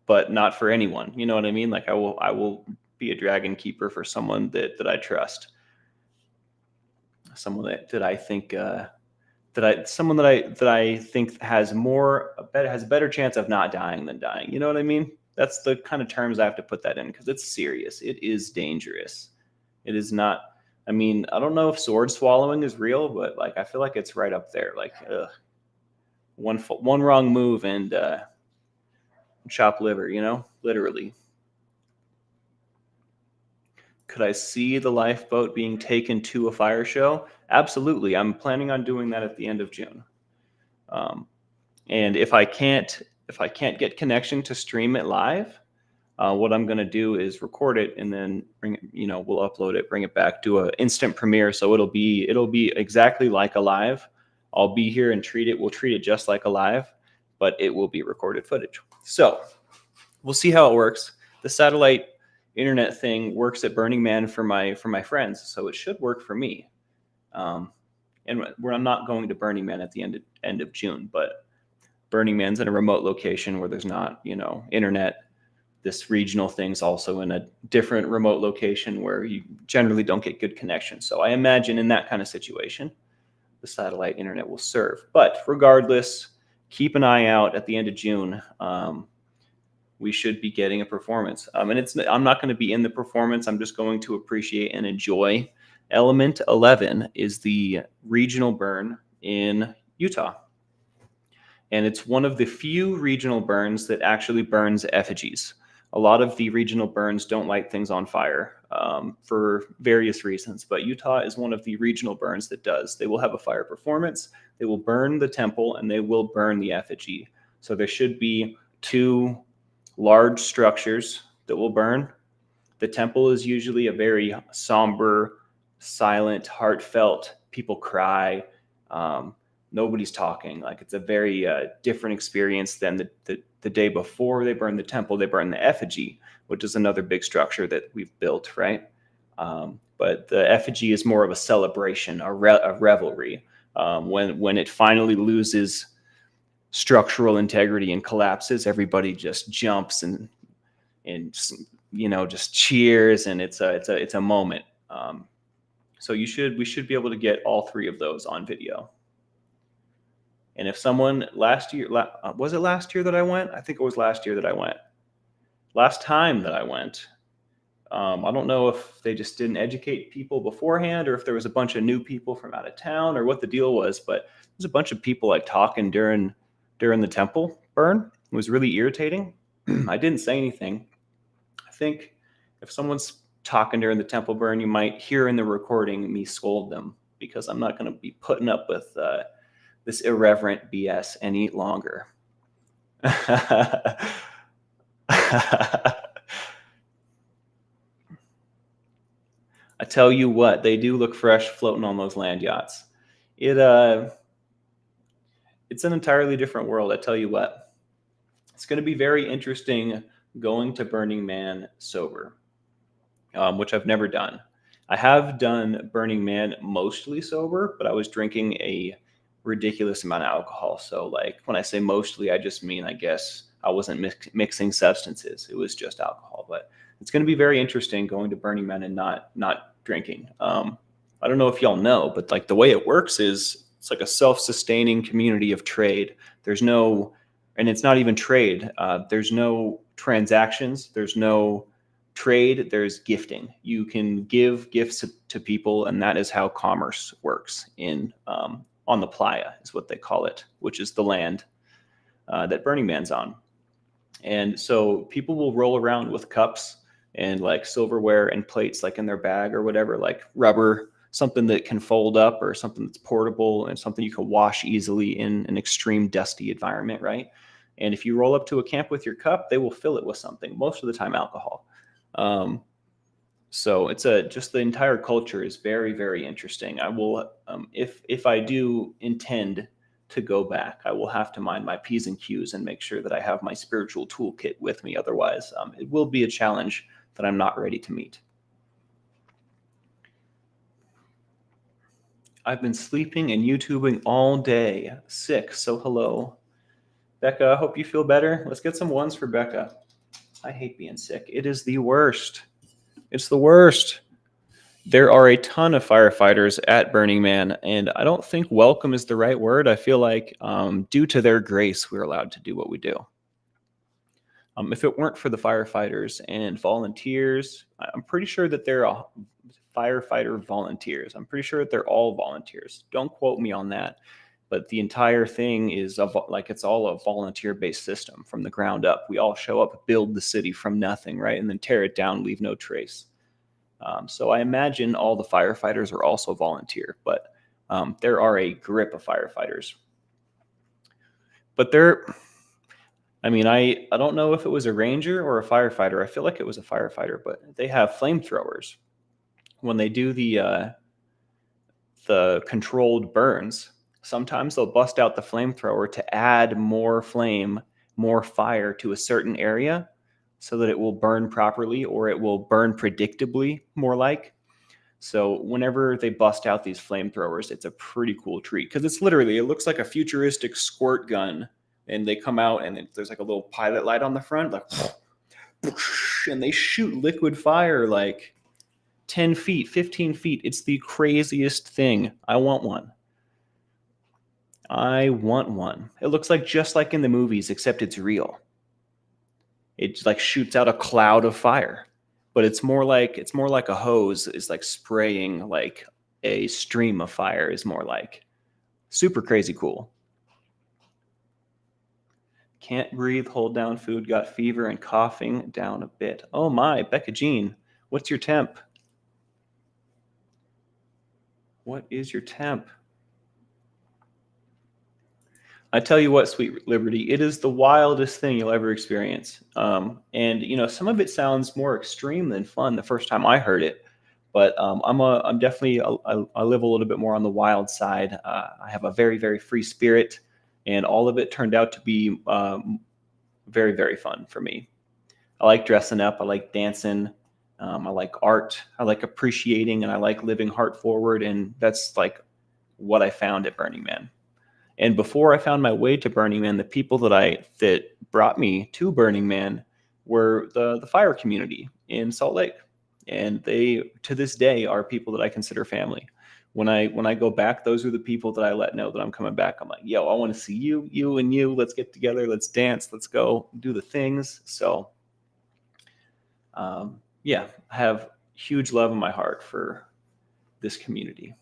Speaker 1: but not for anyone. You know what I mean? Like I will be a dragon keeper for someone that I trust, someone that I think someone that I think has a better chance of not dying than dying. You know what I mean? That's the kind of terms I have to put that in, because it's serious. It is dangerous. It is not. I mean, I don't know if sword swallowing is real, but like I feel like it's right up there. Like one wrong move and chop liver. Literally. Could I see the lifeboat being taken to a fire show? Absolutely. I'm planning on doing that at the end of June. And if I can't get connection to stream it live, what I'm going to do is record it and then we'll upload it, bring it back, do an instant premiere. So it'll be exactly like a live. I'll be here and we'll treat it just like a live, but it will be recorded footage. So we'll see how it works. The satellite internet thing works at Burning Man for my friends, so it should work for me. And I'm not going to Burning Man at the end of June, but Burning Man's in a remote location where there's not, internet. This regional thing's also in a different remote location where you generally don't get good connection. So I imagine in that kind of situation, the satellite internet will serve. But regardless, keep an eye out at the end of June. We should be getting a performance. And I'm not going to be in the performance. I'm just going to appreciate and enjoy. Element 11 is the regional burn in Utah. And it's one of the few regional burns that actually burns effigies. A lot of the regional burns don't light things on fire for various reasons, but Utah is one of the regional burns that does. They will have a fire performance, they will burn the temple, and they will burn the effigy. So there should be 2 large structures that will burn. The temple is usually a very somber, silent, heartfelt, people cry. Nobody's talking. Like it's a very different experience than the day before they burn the temple. They burn the effigy, which is another big structure that we've built, right? But the effigy is more of a celebration, a revelry. When it finally loses structural integrity and collapses, everybody just jumps and just cheers, and it's a moment. So we should be able to get all 3 of those on video. And if someone was it last year that I went? I think it was last year that I went. Last time that I went, I don't know if they just didn't educate people beforehand, or if there was a bunch of new people from out of town, or what the deal was. But there's a bunch of people like talking during the temple burn. It was really irritating. I didn't say anything. I think if someone's talking during the temple burn, you might hear in the recording me scold them, because I'm not going to be putting up with this irreverent BS any longer. I tell you what, they do look fresh floating on those land yachts. It it's an entirely different world. I tell you what, it's going to be very interesting going to Burning Man sober, which I've never done. I have done Burning Man mostly sober, but I was drinking a ridiculous amount of alcohol. So, like, when I say mostly, I just mean, I guess, I wasn't mixing substances. It was just alcohol. But it's going to be very interesting going to Burning Man and not drinking. I don't know if y'all know, but like the way it works is it's like a self-sustaining community of trade. There's no, and it's not even trade. There's no transactions. There's no trade, there's gifting. You can give gifts to people, and that is how commerce works in on the playa, is what they call it, which is the land that Burning Man's on. And so people will roll around with cups and like silverware and plates, like in their bag or whatever, like rubber, something that can fold up or something that's portable and something you can wash easily in an extreme dusty environment, right? And if you roll up to a camp with your cup, they will fill it with something, most of the time alcohol. So it's just the entire culture is very, very interesting. I will, if I do intend to go back, I will have to mind my P's and Q's and make sure that I have my spiritual toolkit with me. Otherwise, it will be a challenge that I'm not ready to meet. I've been sleeping and YouTubing all day, sick. So hello, Becca. I hope you feel better. Let's get some ones for Becca. I hate being sick. It is the worst. It's the worst. There are a ton of firefighters at Burning Man, and I don't think welcome is the right word. I feel like due to their grace, we're allowed to do what we do. If it weren't for the firefighters and volunteers, I'm pretty sure that they're firefighter volunteers. I'm pretty sure that they're all volunteers. Don't quote me on that. But the entire thing is it's all a volunteer-based system from the ground up. We all show up, build the city from nothing, right? And then tear it down, leave no trace. So I imagine all the firefighters are also volunteer, but there are a grip of firefighters. But I don't know if it was a ranger or a firefighter. I feel like it was a firefighter, but they have flamethrowers. When they do the controlled burns, sometimes they'll bust out the flamethrower to add more fire to a certain area so that it will burn properly, or it will burn predictably, more like. So whenever they bust out these flamethrowers, it's a pretty cool treat, because it looks like a futuristic squirt gun, and they come out and there's like a little pilot light on the front, like, and they shoot liquid fire like 10 feet, 15 feet. It's the craziest thing. I want one. It looks like just like in the movies, except it's real. It like shoots out a cloud of fire, but it's more like a hose is like spraying like a stream of fire, is more like. Super crazy cool. Can't breathe, hold down food, got fever and coughing down a bit. Oh my, Becca Jean, what's your temp? What is your temp? I tell you what, Sweet Liberty, it is the wildest thing you'll ever experience. And some of it sounds more extreme than fun the first time I heard it, but I'm definitely I live a little bit more on the wild side. I have a very, very free spirit, and all of it turned out to be very, very fun for me. I like dressing up. I like dancing. I like art. I like appreciating, and I like living heart forward. And that's like what I found at Burning Man. And before I found my way to Burning Man, the people that brought me to Burning Man were the fire community in Salt Lake. And they, to this day, are people that I consider family. When I go back, those are the people that I let know that I'm coming back. I'm like, yo, I want to see you, you and you. Let's get together. Let's dance. Let's go do the things. So, yeah, I have huge love in my heart for this community.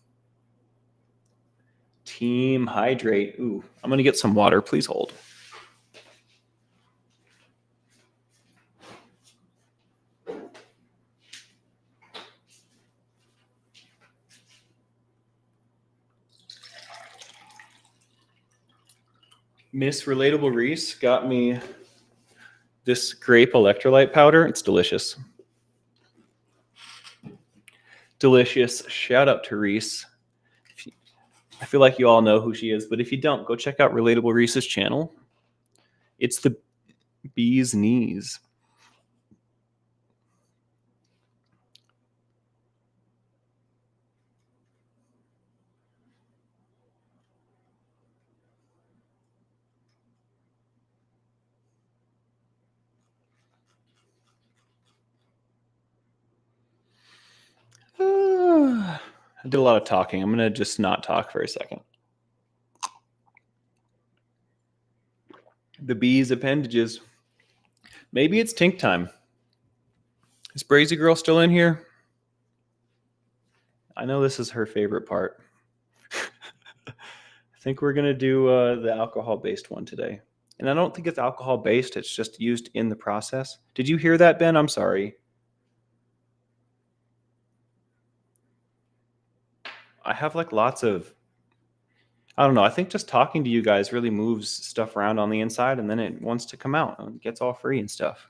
Speaker 1: Team hydrate. Ooh, I'm going to get some water. Please hold. Miss Relatable Reese got me this grape electrolyte powder. It's delicious. Delicious. Shout out to Reese. I feel like you all know who she is, but if you don't, go check out Relatable Reese's channel. It's the bee's knees. I did a lot of talking. I'm going to just not talk for a second. The bee's appendages. Maybe it's tink time. Is Brazy Girl still in here? I know this is her favorite part. I think we're going to do the alcohol-based one today. And I don't think it's alcohol-based. It's just used in the process. Did you hear that, Ben? I'm sorry. I have like lots of, I don't know. I think just talking to you guys really moves stuff around on the inside, and then it wants to come out and gets all free and stuff.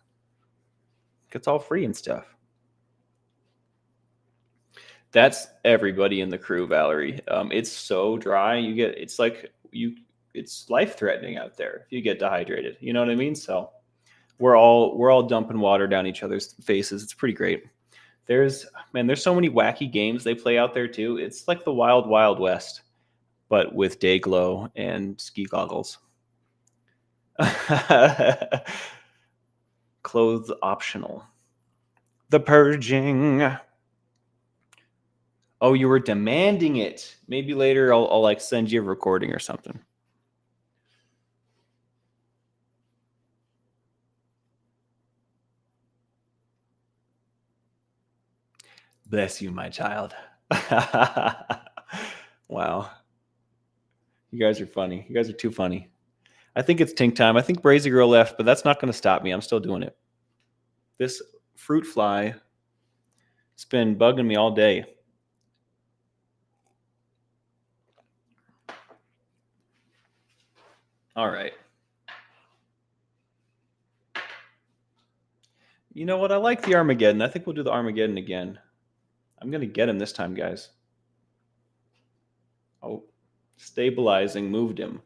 Speaker 1: That's everybody in the crew, Valerie. It's so dry. It's life threatening out there if you get dehydrated. You know what I mean? So we're all dumping water down each other's faces. It's pretty great. There's so many wacky games they play out there too. It's like the wild, wild west, but with day glow and ski goggles. Clothes optional. The purging. Oh, you were demanding it. Maybe later I'll like send you a recording or something. Bless you, my child. Wow. You guys are funny. You guys are too funny. I think it's tink time. I think Brazy Girl left, but that's not going to stop me. I'm still doing it. This fruit fly has been bugging me all day. All right. You know what? I like the Armageddon. I think we'll do the Armageddon again. I'm going to get him this time, guys. Oh, stabilizing moved him.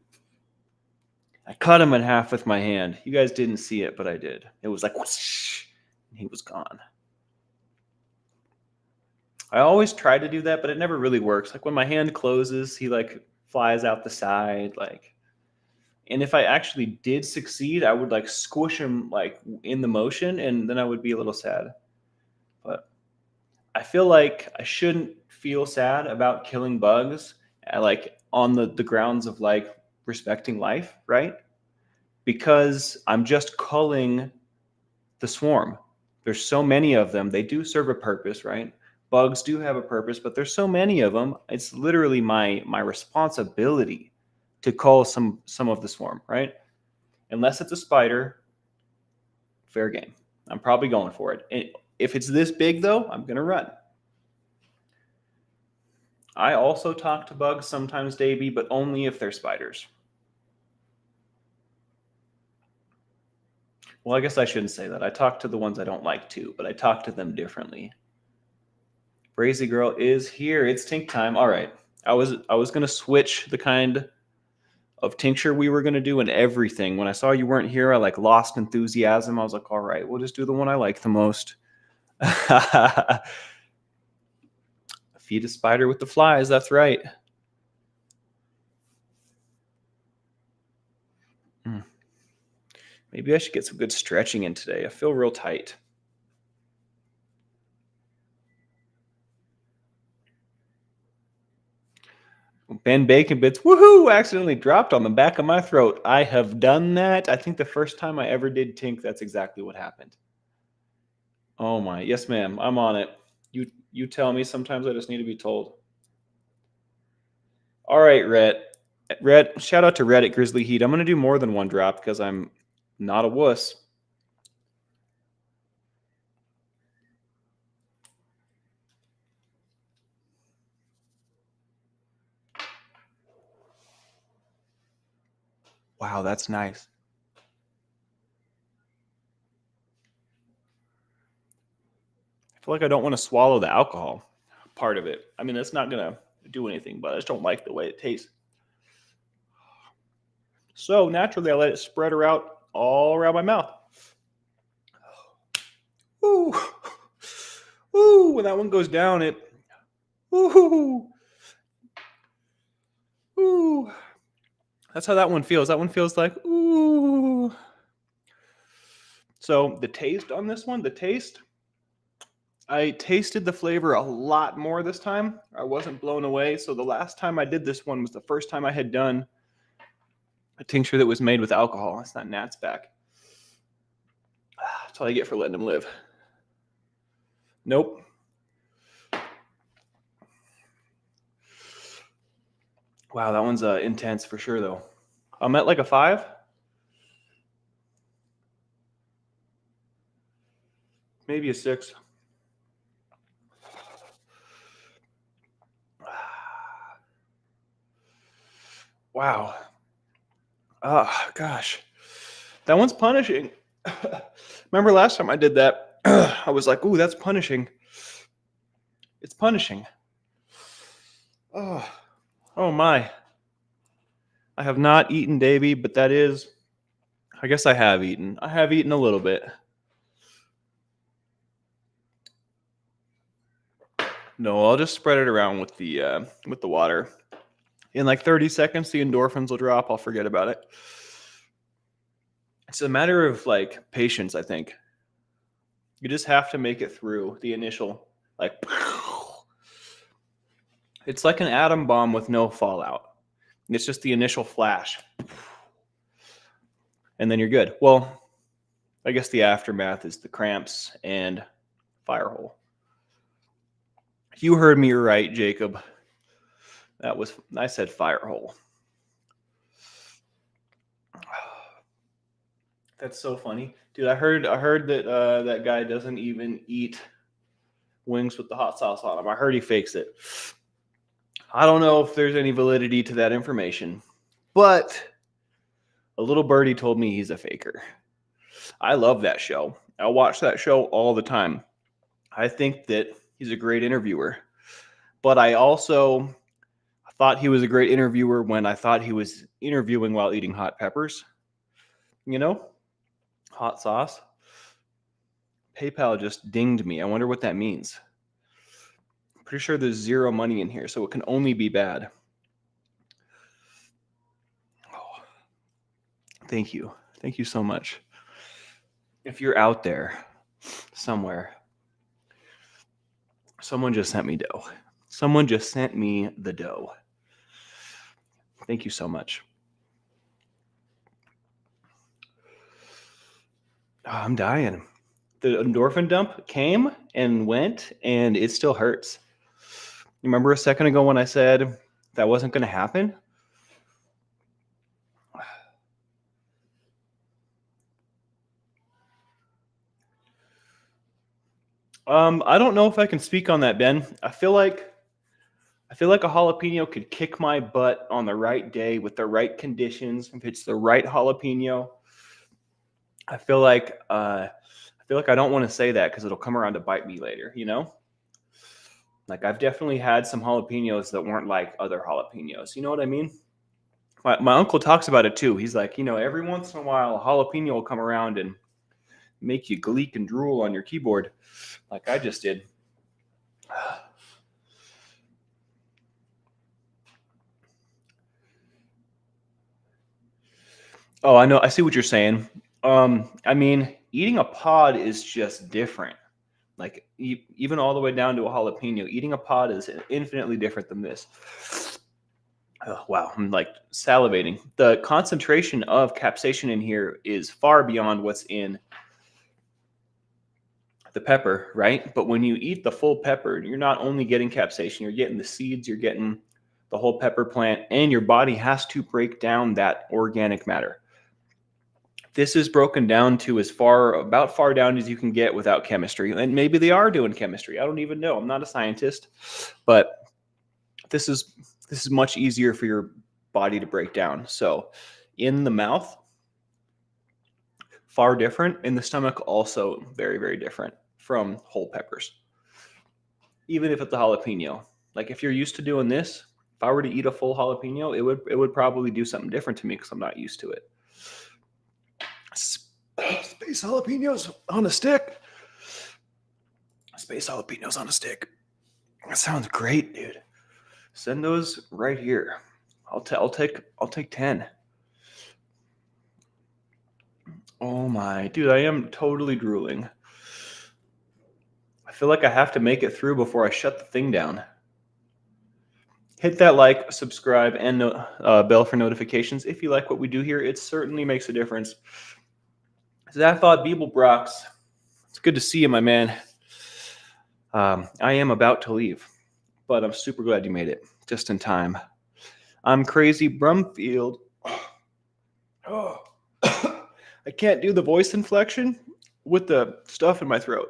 Speaker 1: I cut him in half with my hand. You guys didn't see it, but I did. It was like whoosh, and he was gone. I always try to do that, but it never really works. Like when my hand closes, he like flies out the side, like. And if I actually did succeed, I would like squish him like in the motion, and then I would be a little sad. But I feel like I shouldn't feel sad about killing bugs, like on the grounds of like respecting life, right? Because I'm just culling the swarm. There's so many of them. They do serve a purpose, right? Bugs do have a purpose, but there's so many of them. It's literally my responsibility to cull some of the swarm, right? Unless it's a spider, fair game. I'm probably going for it. And if it's this big though, I'm gonna run. I also talk to bugs sometimes, Davey, but only if they're spiders. Well, I guess I shouldn't say that. I talk to the ones I don't like too, but I talk to them differently. Brazy Girl is here. It's tink time. All right. I was gonna switch the kind of tincture we were gonna do and everything. When I saw you weren't here, I like lost enthusiasm. I was like, all right, we'll just do the one I like the most. Feed a spider with the flies. That's right. Maybe I should get some good stretching in today. I feel real tight. Ben Bacon Bits, woohoo, accidentally dropped on the back of my throat. I have done that. I think the first time I ever did Tink, that's exactly what happened. Oh my, yes ma'am, I'm on it. You tell me, sometimes I just need to be told. All right, Red, shout out to Red at Grizzly Heat. I'm going to do more than one drop because I'm not a wuss. Wow, that's nice. I feel like I don't want to swallow the alcohol. part of it. I mean, it's not going to do anything, but I just don't like the way it tastes. So naturally, I let it spread out all around my mouth. Ooh, ooh! When that one goes down, ooh, ooh. That's how that one feels. That one feels like ooh. So the taste on this one, I tasted the flavor a lot more this time. I wasn't blown away. So the last time I did this one was the first time I had done a tincture that was made with alcohol. That's not Nat's back. That's all I get for letting him live. Nope. Wow, that one's intense for sure, though. I'm at like a 5. Maybe a 6. Wow. Oh, gosh. That one's punishing. Remember last time I did that? I was like, ooh, that's punishing. It's punishing. Oh my. I have not eaten Davy, but that is, I guess I have eaten. I have eaten a little bit. No, I'll just spread it around with the water. In like 30 seconds, the endorphins will drop. I'll forget about it. It's a matter of like patience, I think. You just have to make it through the initial, like, it's like an atom bomb with no fallout. It's just the initial flash. And then you're good. Well, I guess the aftermath is the cramps and fire hole. You heard me right, Jacob. I said fire hole. That's so funny. Dude, I heard that that guy doesn't even eat wings with the hot sauce on them. I heard he fakes it. I don't know if there's any validity to that information, but a little birdie told me he's a faker. I love that show. I watch that show all the time. I think that he's a great interviewer, but I also thought he was a great interviewer when I thought he was interviewing while eating hot peppers. You know, hot sauce. PayPal just dinged me. I wonder what that means. Pretty sure there's zero money in here, so it can only be bad. Oh, thank you. Thank you so much. If you're out there somewhere, someone just sent me dough. Someone just sent me the dough. Thank you so much. Oh, I'm dying. The endorphin dump came and went, and it still hurts. You remember a second ago when I said that wasn't going to happen? I don't know if I can speak on that, Ben. I feel like a jalapeno could kick my butt on the right day with the right conditions. If it's the right jalapeno, I feel like I don't want to say that because it'll come around to bite me later. You know, like I've definitely had some jalapenos that weren't like other jalapenos. You know what I mean? My uncle talks about it too. He's like, every once in a while, a jalapeno will come around and make you gleek and drool on your keyboard, like I just did. Oh, I know. I see what you're saying. I mean, eating a pod is just different. Like even all the way down to a jalapeno, eating a pod is infinitely different than this. Oh, wow, I'm like salivating. The concentration of capsaicin in here is far beyond what's in the pepper, right? But when you eat the full pepper, you're not only getting capsaicin, you're getting the seeds, you're getting the whole pepper plant, and your body has to break down that organic matter. This is broken down to about far down as you can get without chemistry. And maybe they are doing chemistry. I don't even know. I'm not a scientist, but this is much easier for your body to break down. So in the mouth, far different. In the stomach, also very, very different from whole peppers. even if it's a jalapeno. Like if you're used to doing this, if I were to eat a full jalapeno, it would probably do something different to me because I'm not used to it. Space jalapenos on a stick. Space jalapenos on a stick. That sounds great, dude. Send those right here. I'll take 10. Oh my, dude, I am totally drooling. I feel like I have to make it through before I shut the thing down. Hit that like, subscribe, and bell for notifications if you like what we do here. It certainly makes a difference. Zaphod Beeblebrox, it's good to see you, my man. I am about to leave, but I'm super glad you made it just in time. I'm Crazy Brumfield. Oh. I can't do the voice inflection with the stuff in my throat.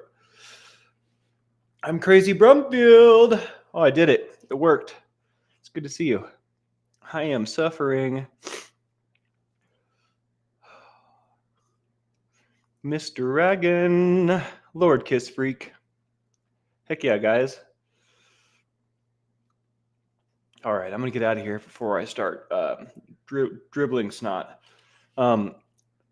Speaker 1: I'm Crazy Brumfield. Oh, I did it. It worked. It's good to see you. I am suffering. Mr. Dragon. Lord Kiss Freak. Heck yeah, guys. All right, I'm going to get out of here before I start dribbling snot.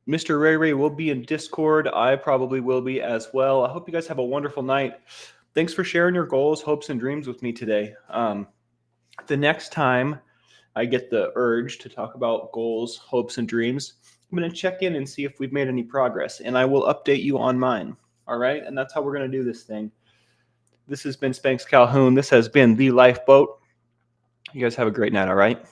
Speaker 1: Mr. Ray Ray will be in Discord. I probably will be as well. I hope you guys have a wonderful night. Thanks for sharing your goals, hopes, and dreams with me today. The next time I get the urge to talk about goals, hopes, and dreams, I'm going to check in and see if we've made any progress, and I will update you on mine. All right? And that's how we're going to do this thing. This has been Spanx Calhoun. This has been The Lifeboat. You guys have a great night, all right?